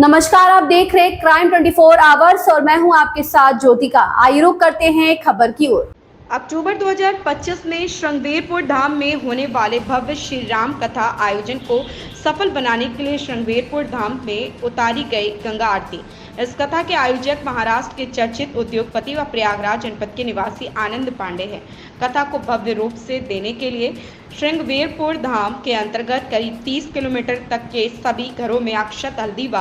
नमस्कार, आप देख रहे हैं क्राइम 24 आवर्स और मैं हूं आपके साथ ज्योतिका। आइए रुक करते हैं खबर की ओर। अक्टूबर 2025 में श्रृंगेरपुर धाम में होने वाले भव्य श्री राम कथा आयोजन को सफल बनाने के लिए श्रृंगेरपुर धाम में उतारी गई गंगा आरती। इस कथा के आयोजक महाराष्ट्र के चर्चित उद्योगपति व प्रयागराज जनपद के निवासी आनंद पांडे हैं। कथा को भव्य रूप से देने के लिए श्रृंगेरपुर धाम के अंतर्गत करीब 30 किलोमीटर तक के सभी घरों में अक्षत हल्दी व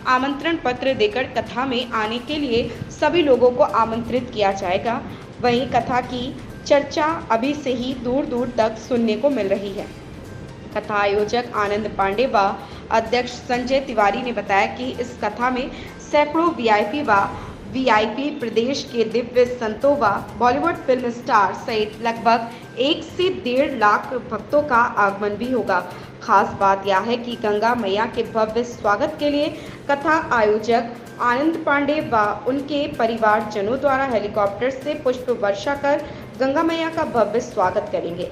आमंत्रण पत्र देकर कथा में आने के लिए सभी लोगों को आमंत्रित किया जाएगा। वहीं कथा की चर्चा अभी से ही दूर दूर तक सुनने को मिल रही है। कथा आयोजक आनंद पांडे व अध्यक्ष संजय तिवारी ने बताया कि इस कथा में सैकड़ों वीआईपी व वीआईपी प्रदेश के दिव्य संतों व बॉलीवुड फिल्म स्टार सहित लगभग 1 से 1.5 लाख भक्तों का आगमन भी होगा। खास बात यह है कि गंगा मैया के भव्य स्वागत के लिए कथा आयोजक आनंद पांडे व उनके परिवारजनों द्वारा हेलीकॉप्टर से पुष्प वर्षा कर गंगा मैया का भव्य स्वागत करेंगे।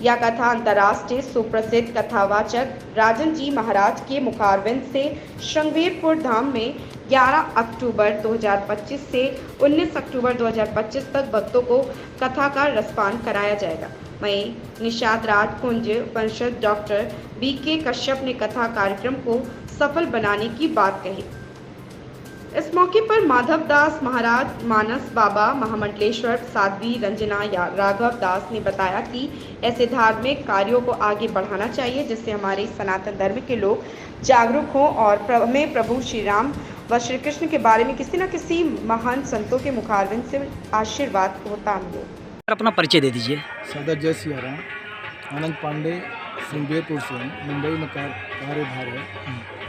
यह कथा अंतर्राष्ट्रीय सुप्रसिद्ध कथावाचक राजन जी महाराज के मुखारविंद से श्रृंगेरपुर धाम में 11 अक्टूबर 2025 से 19 अक्टूबर 2025 तक भक्तों को कथा का रसपान कराया जाएगा। वहीं निषाद राज कुंज उपनिषद डॉक्टर BK कश्यप ने कथा कार्यक्रम को सफल बनाने की बात कही। इस मौके पर माधव दास महाराज, मानस बाबा, महामंडलेश्वर साध्वी रंजना या राघव दास ने बताया कि ऐसे धार्मिक कार्यों को आगे बढ़ाना चाहिए जिससे हमारे सनातन धर्म के लोग जागरूक हों और हमें प्रभु श्री राम व श्री कृष्ण के बारे में किसी न किसी महान संतों के मुखारविंद से आशीर्वाद होता मिले। अपना परिचय दे दीजिए। सदर जय सिया राम, आनंद पांडे श्रृंगेरपुर से मुंबई में कार्यभार है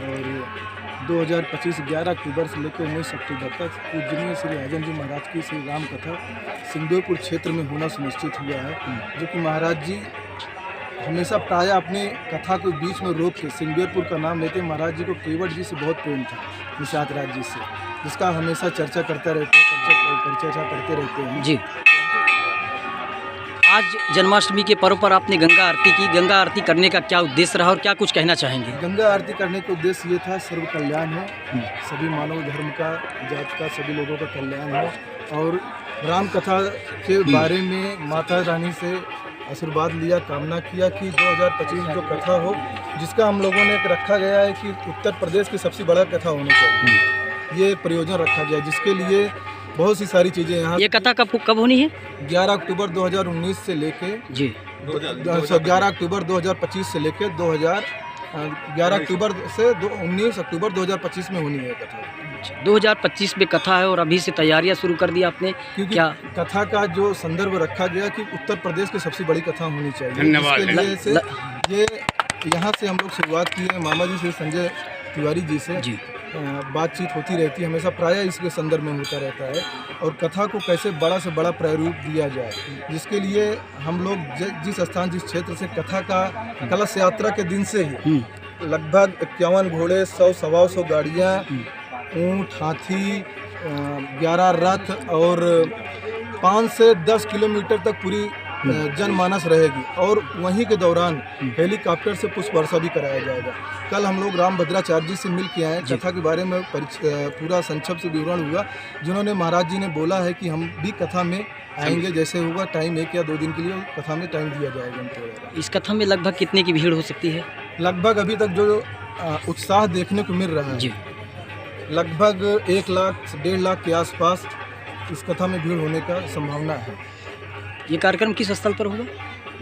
और 2025 11 अक्टूबर से लेकर 19 अक्टूबर तक पूजनीय श्री राजन जी महाराज की श्री राम कथा श्रृंगेरपुर क्षेत्र में होना सुनिश्चित हुआ है, जो कि महाराज जी हमेशा प्रायः अपने कथा को बीच में रोक के श्रृंगेरपुर का नाम लेते। महाराज जी को केवट जी से बहुत प्रेम था, निषाद राज जी से, जिसका हमेशा चर्चा करते रहते हैं, चर्चा करते रहते हैं जी। आज जन्माष्टमी के पर्व पर आपने गंगा आरती की। गंगा आरती करने का क्या उद्देश्य रहा और क्या कुछ कहना चाहेंगे? गंगा आरती करने का उद्देश्य ये था सर्व कल्याण हो, सभी मानव धर्म का, जात का, सभी लोगों का कल्याण हो और राम कथा के बारे में माता रानी से आशीर्वाद लिया, कामना किया कि 2025 जो कथा हो, जिसका हम लोगों ने रखा गया है कि उत्तर प्रदेश की सबसे बड़ा कथा होनी चाहिए, ये प्रयोजन रखा गया, जिसके लिए बहुत सी सारी चीज़ें यहाँ। ये कथा कब होनी है? 11 अक्टूबर 2019 से लेके जी 11 अक्टूबर 2025 से लेके 11 अक्टूबर से 19 अक्टूबर 2025 में होनी है कथा। 2025 में कथा है और अभी से तैयारियां शुरू कर दी आपने? क्योंकि क्या कथा का जो संदर्भ रखा गया कि उत्तर प्रदेश की सबसे बड़ी कथा होनी चाहिए, धन्यवाद। इसके लिए से ये यहाँ से हम लोग शुरुआत की है। मामा जी से, संजय तिवारी जी से जी बातचीत होती रहती है, हमेशा प्रायः इसके संदर्भ में होता रहता है और कथा को कैसे बड़ा से बड़ा प्रारूप दिया जाए, जिसके लिए हम लोग जिस स्थान, जिस क्षेत्र से कथा का कलश यात्रा के दिन से ही लगभग 51 घोड़े, 100-125 गाड़ियाँ, ऊँट, हाथी, 11 रथ और 5 से 10 किलोमीटर तक पूरी जनमानस रहेगी और वहीं के दौरान हेलीकॉप्टर से पुष्प वर्षा भी कराया जाएगा। कल हम लोग राम भद्राचार्य जी से मिल के आए, कथा के बारे में पूरा संक्षिप्त से विवरण हुआ, जिन्होंने महाराज जी ने बोला है कि हम भी कथा में आएंगे, जैसे होगा टाइम 1 या 2 दिन के लिए कथा में टाइम दिया जाएगा हमको। इस कथा में लगभग कितने की भीड़ हो सकती है? लगभग अभी तक जो उत्साह देखने को मिल रहा है जी, लगभग 1 लाख से 1.5 लाख के आसपास इस कथा में भीड़ होने का संभावना है। ये कार्यक्रम किस स्थल पर होगा?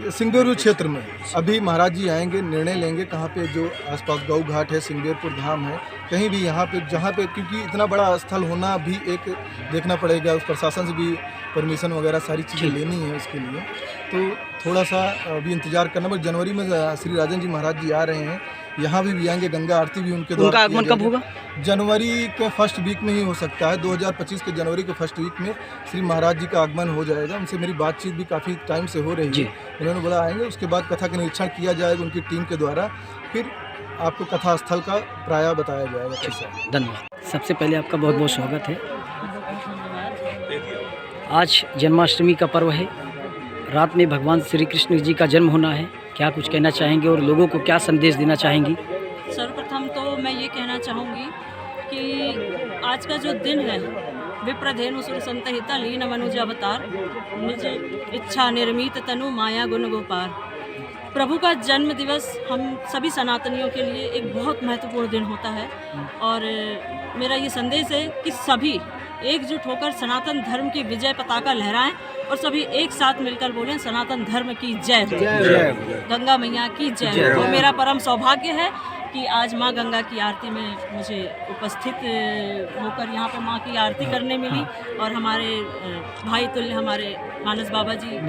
श्रृंगेरपुर क्षेत्र में अभी महाराज जी आएंगे, निर्णय लेंगे कहाँ पे जो आसपास गौ घाट है, श्रृंगेरपुर धाम है, कहीं भी यहाँ पे जहाँ पे, क्योंकि इतना बड़ा स्थल होना भी एक देखना पड़ेगा, उस प्रशासन से भी परमिशन वगैरह सारी चीज़ें लेनी है उसके लिए, तो थोड़ा सा अभी इंतजार करना। बस जनवरी में श्री राजन जी महाराज जी आ रहे हैं, यहाँ भी आएंगे, गंगा आरती भी उनके द्वारा। उनका आगमन कब होगा? जनवरी के फर्स्ट वीक में ही हो सकता है, 2025 के जनवरी के फर्स्ट वीक में श्री महाराज जी का आगमन हो जाएगा। उनसे मेरी बातचीत भी काफ़ी टाइम से हो रही है, उन्होंने बोला आएंगे, उसके बाद कथा का निरीक्षण किया जाएगा उनकी टीम के द्वारा, फिर आपको कथा स्थल का प्रायः बताया जाएगा। धन्यवाद। सबसे पहले आपका बहुत बहुत स्वागत है। आज जन्माष्टमी का पर्व है, रात में भगवान श्री कृष्ण जी का जन्म होना है, क्या कुछ कहना चाहेंगे और लोगों को क्या संदेश देना चाहेंगी? सर्वप्रथम तो मैं ये कहना चाहूँगी कि आज का जो दिन है विप्रधेनु सुर संतहिता लीन मनुज अवतार निज इच्छा निर्मित तनु माया गुण गोपार। प्रभु का जन्म दिवस हम सभी सनातनियों के लिए एक बहुत महत्वपूर्ण दिन होता है और मेरा ये संदेश है कि सभी एकजुट होकर सनातन धर्म की विजय पताका लहराएं और सभी एक साथ मिलकर बोलें सनातन धर्म की जय हो, गंगा मैया की जय हो। तो मेरा परम सौभाग्य है कि आज माँ गंगा की आरती में मुझे उपस्थित होकर यहाँ पे माँ की आरती करने मिली और हमारे भाई तुल्य हमारे मानस बाबा जी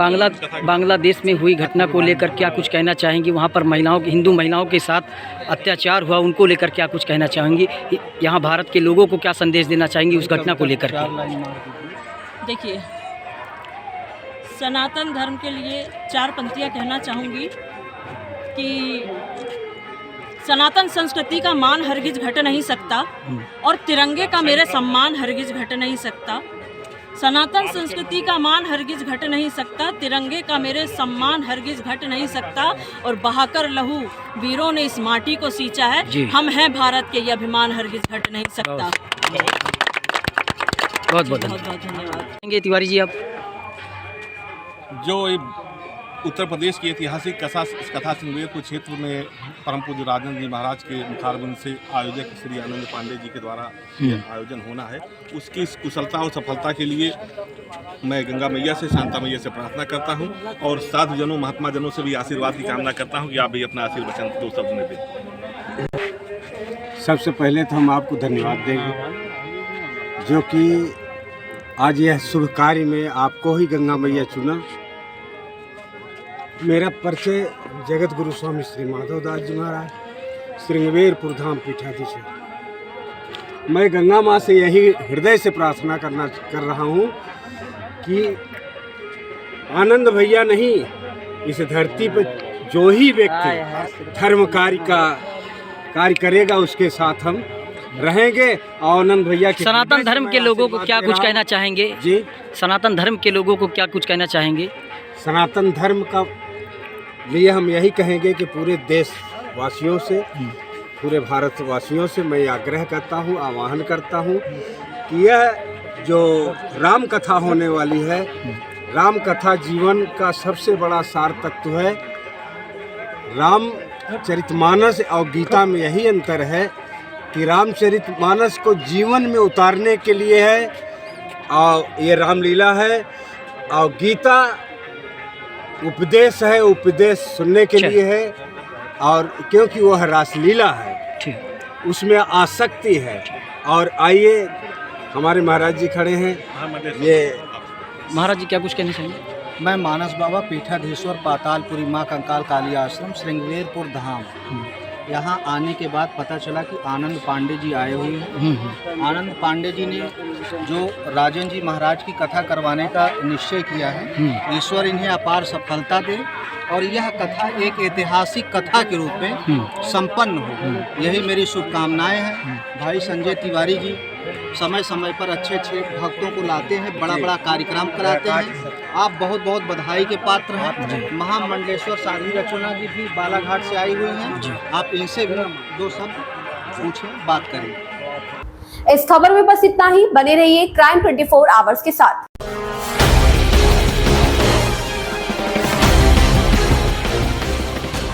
बांग्लादेश में हुई घटना को लेकर क्या कुछ कहना चाहेंगी? वहाँ पर महिलाओं के हिंदू महिलाओं के साथ अत्याचार हुआ, उनको लेकर क्या कुछ कहना चाहेंगी? यहाँ भारत के लोगों को क्या संदेश देना चाहेंगी उस घटना को लेकर के? देखिए, सनातन धर्म के लिए 4 पंक्तियाँ कहना चाहूँगी कि सनातन संस्कृति का मान हरगिज घट नहीं सकता और तिरंगे का मेरे सम्मान हरगिज घट नहीं सकता। सनातन संस्कृति का मान हरगिज घट नहीं सकता, तिरंगे का मेरे सम्मान हरगिज घट नहीं सकता और बहाकर लहू वीरों ने इस माटी को सींचा है। हम हैं भारत के, ये अभिमान हरगिज घट नहीं सकता। बहुत बहुत धन्यवाद। तिवारी जी, आप जो उत्तर प्रदेश की ऐतिहासिक कथा श्रृंगेरपुर क्षेत्र में परम पूज्य राजन जी महाराज के मुखारबिंद से आयोजक श्री आनंद पांडे जी के द्वारा आयोजन होना है, उसकी कुशलता और सफलता के लिए मैं गंगा मैया से, शांता मैया से प्रार्थना करता हूं और साधु जनों, महात्मा जनों से भी आशीर्वाद की कामना करता हूं कि आप भी अपना आशीर्वचन 2 शब्द में दें। सबसे पहले तो हम आपको धन्यवाद देंगे जो कि आज यह शुभ कार्य में आपको ही गंगा मैया चुना। मेरा परिचय जगत गुरु स्वामी श्री माधव दास जी महाराज, श्रृंगेरपुर धाम पीठाधीश्वर। मैं गंगा माँ से यही हृदय से प्रार्थना कर रहा हूँ कि आनंद भैया नहीं, इस धरती पर जो ही व्यक्ति धर्म कार्य करेगा उसके साथ हम रहेंगे। और आनंद भैया के सनातन धर्म के लोगों को क्या कुछ कहना चाहेंगे? जी, सनातन धर्म के लोगों को क्या कुछ कहना चाहेंगे? सनातन धर्म का लिए हम यही कहेंगे कि पूरे देशवासियों से, पूरे भारतवासियों से मैं आग्रह करता हूँ, आह्वान करता हूँ कि यह जो राम कथा होने वाली है, राम कथा जीवन का सबसे बड़ा सार तत्व है। रामचरितमानस और गीता में यही अंतर है कि रामचरितमानस को जीवन में उतारने के लिए है और ये रामलीला है, और गीता उपदेश है, उपदेश सुनने के लिए है, और क्योंकि वह रासलीला है उसमें आसक्ति है। और आइए, हमारे महाराज जी खड़े हैं, ये महाराज जी क्या कुछ कहना चाहेंगे? मैं मानस बाबा पीठाधीश्वर पातालपुरी माँ कंकाल काली आश्रम श्रृंगेरपुर धाम, यहाँ आने के बाद पता चला कि आनंद पांडे जी आए हुए हैं। आनंद पांडे जी ने जो राजन जी महाराज की कथा करवाने का निश्चय किया है, ईश्वर इन्हें अपार सफलता दे और यह कथा एक ऐतिहासिक कथा के रूप में संपन्न हो, यही मेरी शुभकामनाएं हैं। भाई संजय तिवारी जी समय समय पर अच्छे भक्तों को लाते हैं, बड़ा कार्यक्रम कराते हैं। आप बहुत बहुत बधाई के पात्र हैं। महामंडलेश्वर साध्वी रचना जी भी बालाघाट से आई हुई हैं, आप इनसे भी 2 शब्द पूछें, बात करें। इस खबर में बस इतना ही। बने रहिए क्राइम 24 आवर्स के साथ।